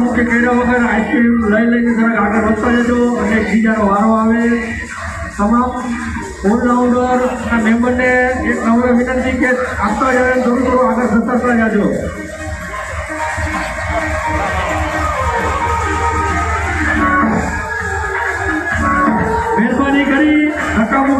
ધક્કામુક્કી કર્યા વગર આઈસ્ક્રીમ લઈને જરાક આગળ વધતા જજો અને બીજાનો વારો આવે. તમામ ઓલરાઉન્ડર મેમ્બરને એક નમ્ર વિનંતી કે આપતા જાય થોડું આગળ જતા જાજો. મહેરબાની કરી ધક્કામુક્કી